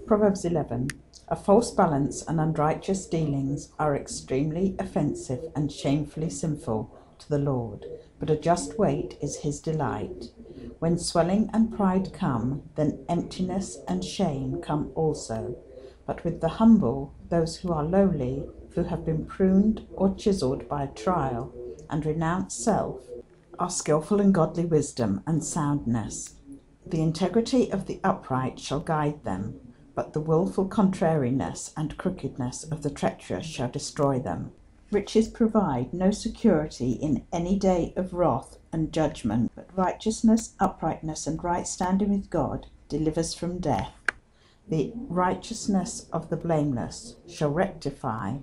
Proverbs 11. A false balance and unrighteous dealings are extremely offensive and shamefully sinful to the Lord, but a just weight is his delight. When swelling and pride come, then emptiness and shame come also. But with the humble, those who are lowly, who have been pruned or chiselled by trial, and renounce self, are skilful in godly wisdom and soundness. The integrity of the upright shall guide them, but the wilful contrariness and crookedness of the treacherous shall destroy them. Riches provide no security in any day of wrath and judgment, but righteousness, uprightness, and right standing with God delivers from death. The righteousness of the blameless shall rectify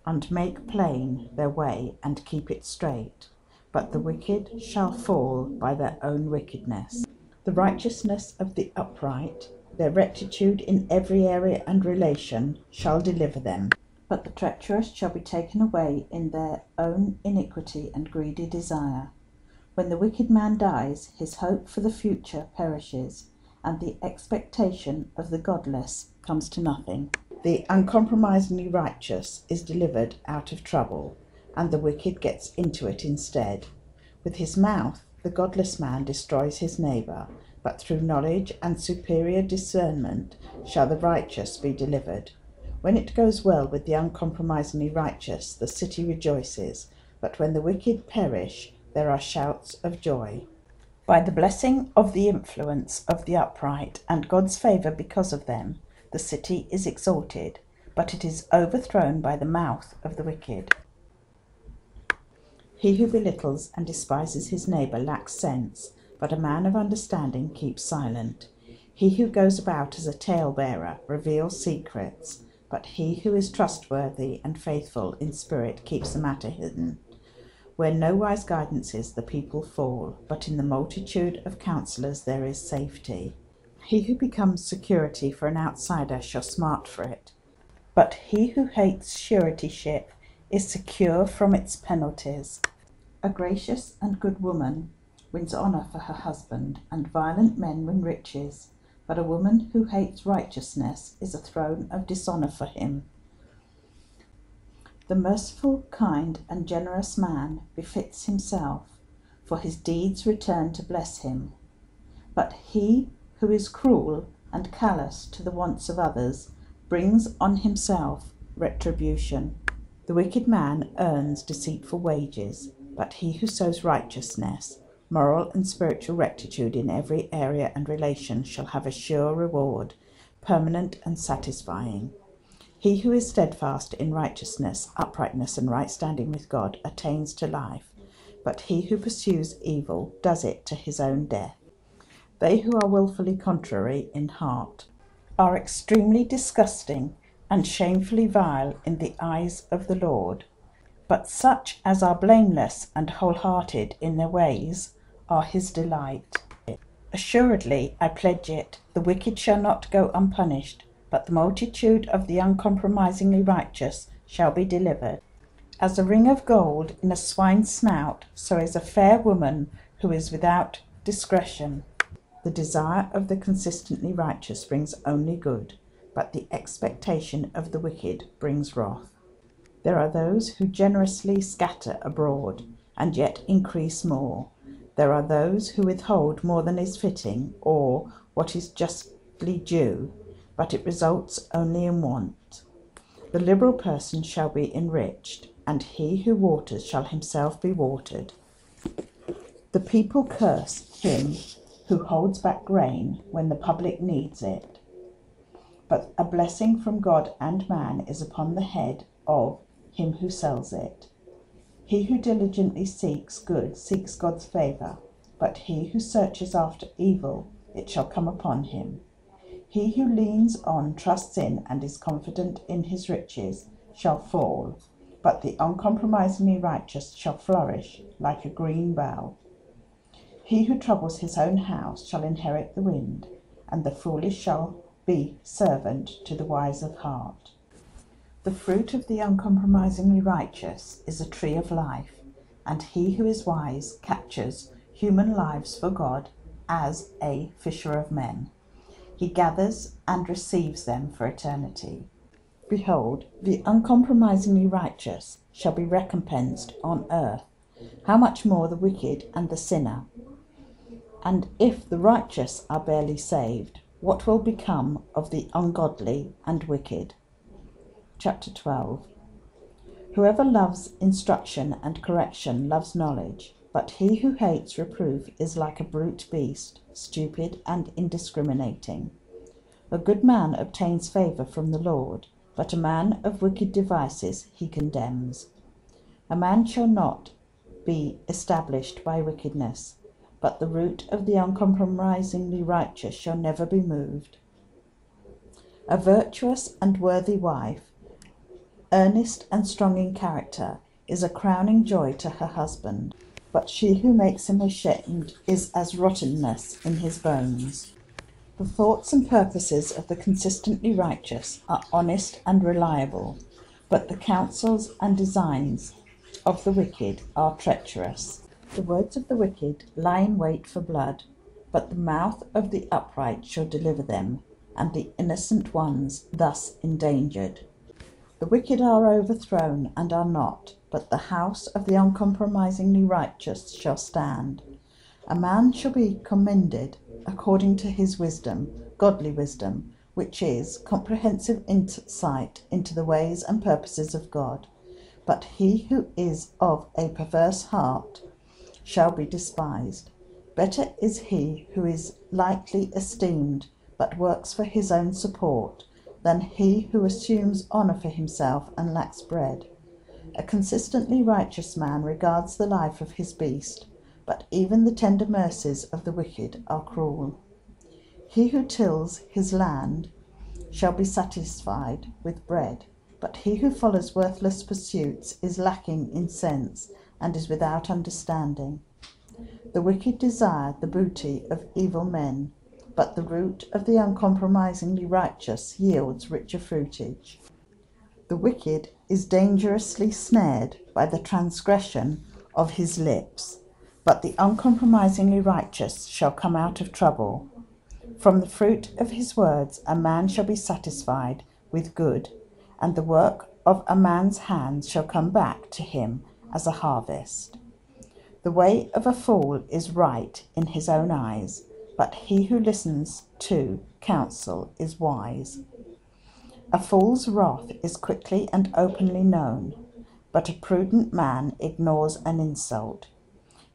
and make plain their way and keep it straight, but the wicked shall fall by their own wickedness. The righteousness of the upright, their rectitude in every area and relation, shall deliver them. But the treacherous shall be taken away in their own iniquity and greedy desire. When the wicked man dies, his hope for the future perishes, and the expectation of the godless comes to nothing. The uncompromisingly righteous is delivered out of trouble, and the wicked gets into it instead. With his mouth, the godless man destroys his neighbour, but through knowledge and superior discernment shall the righteous be delivered. When it goes well with the uncompromisingly righteous, the city rejoices, but when the wicked perish, there are shouts of joy. By the blessing of the influence of the upright, and God's favour because of them, the city is exalted, but it is overthrown by the mouth of the wicked. He who belittles and despises his neighbour lacks sense, but a man of understanding keeps silent. He who goes about as a talebearer reveals secrets, but he who is trustworthy and faithful in spirit keeps the matter hidden. Where no wise guidance is, the people fall, but in the multitude of counsellors there is safety. He who becomes security for an outsider shall smart for it, but he who hates suretyship is secure from its penalties. A gracious and good woman wins honour for her husband, and violent men win riches, but a woman who hates righteousness is a throne of dishonour for him. The merciful, kind, and generous man befits himself, for his deeds return to bless him. But he who is cruel and callous to the wants of others brings on himself retribution. The wicked man earns deceitful wages, but he who sows righteousness, moral and spiritual rectitude in every area and relation shall have a sure reward, permanent and satisfying. He who is steadfast in righteousness, uprightness, and right standing with God attains to life, but he who pursues evil does it to his own death. They who are wilfully contrary in heart are extremely disgusting and shamefully vile in the eyes of the Lord, but such as are blameless and wholehearted in their ways are his delight. Assuredly, I pledge it, the wicked shall not go unpunished, but the multitude of the uncompromisingly righteous shall be delivered. As a ring of gold in a swine's snout, so is a fair woman who is without discretion. The desire of the consistently righteous brings only good, but the expectation of the wicked brings wrath. There are those who generously scatter abroad, and yet increase more. There are those who withhold more than is fitting, or what is justly due, but it results only in want. The liberal person shall be enriched, and he who waters shall himself be watered. The people curse him who holds back grain when the public needs it, but a blessing from God and man is upon the head of him who sells it. He who diligently seeks good seeks God's favour, but he who searches after evil, it shall come upon him. He who leans on, trusts in, and is confident in his riches shall fall, but the uncompromisingly righteous shall flourish like a green bough. He who troubles his own house shall inherit the wind, and the foolish shall be servant to the wise of heart. The fruit of the uncompromisingly righteous is a tree of life, and he who is wise captures human lives for God as a fisher of men. He gathers and receives them for eternity. Behold, the uncompromisingly righteous shall be recompensed on earth. How much more the wicked and the sinner? And if the righteous are barely saved, what will become of the ungodly and wicked? Chapter 12. Whoever loves instruction and correction loves knowledge, but he who hates reproof is like a brute beast, stupid and indiscriminating. A good man obtains favour from the Lord, but a man of wicked devices he condemns. A man shall not be established by wickedness, but the root of the uncompromisingly righteous shall never be moved. A virtuous and worthy wife, earnest and strong in character, is a crowning joy to her husband, but she who makes him ashamed is as rottenness in his bones. The thoughts and purposes of the consistently righteous are honest and reliable, but the counsels and designs of the wicked are treacherous. The words of the wicked lie in wait for blood, but the mouth of the upright shall deliver them, and the innocent ones thus endangered. The wicked are overthrown and are not, but the house of the uncompromisingly righteous shall stand. A man shall be commended according to his wisdom, godly wisdom, which is comprehensive insight into the ways and purposes of God. But he who is of a perverse heart shall be despised. Better is he who is lightly esteemed, but works for his own support, than he who assumes honour for himself and lacks bread. A consistently righteous man regards the life of his beast, but even the tender mercies of the wicked are cruel. He who tills his land shall be satisfied with bread, but he who follows worthless pursuits is lacking in sense and is without understanding. The wicked desire the booty of evil men, but the root of the uncompromisingly righteous yields richer fruitage. The wicked is dangerously snared by the transgression of his lips, but the uncompromisingly righteous shall come out of trouble. From the fruit of his words a man shall be satisfied with good, and the work of a man's hands shall come back to him as a harvest. The way of a fool is right in his own eyes, but he who listens to counsel is wise. A fool's wrath is quickly and openly known, but a prudent man ignores an insult.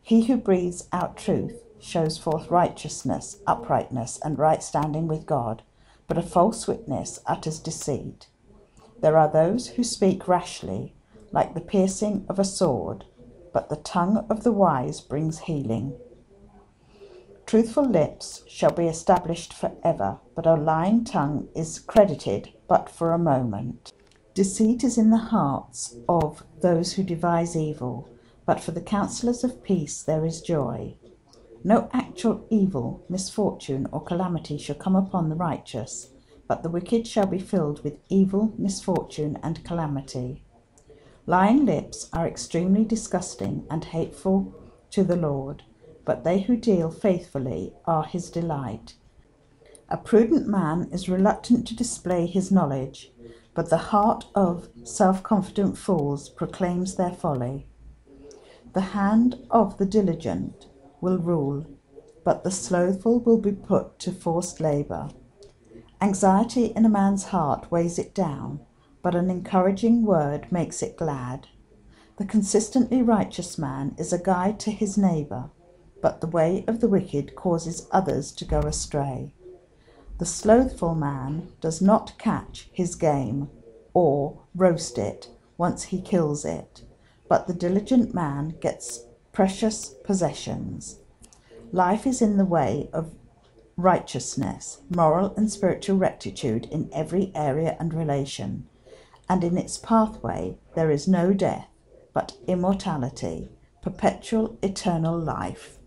He who breathes out truth shows forth righteousness, uprightness, and right standing with God, but a false witness utters deceit. There are those who speak rashly, like the piercing of a sword, but the tongue of the wise brings healing. Truthful lips shall be established forever, but a lying tongue is credited but for a moment. Deceit is in the hearts of those who devise evil, but for the counsellors of peace there is joy. No actual evil, misfortune, or calamity shall come upon the righteous, but the wicked shall be filled with evil, misfortune, and calamity. Lying lips are extremely disgusting and hateful to the Lord, but they who deal faithfully are his delight. A prudent man is reluctant to display his knowledge, but the heart of self-confident fools proclaims their folly. The hand of the diligent will rule, but the slothful will be put to forced labour. Anxiety in a man's heart weighs it down, but an encouraging word makes it glad. The consistently righteous man is a guide to his neighbour, but the way of the wicked causes others to go astray. The slothful man does not catch his game or roast it once he kills it, but the diligent man gets precious possessions. Life is in the way of righteousness, moral and spiritual rectitude in every area and relation, and in its pathway there is no death, but immortality, perpetual eternal life.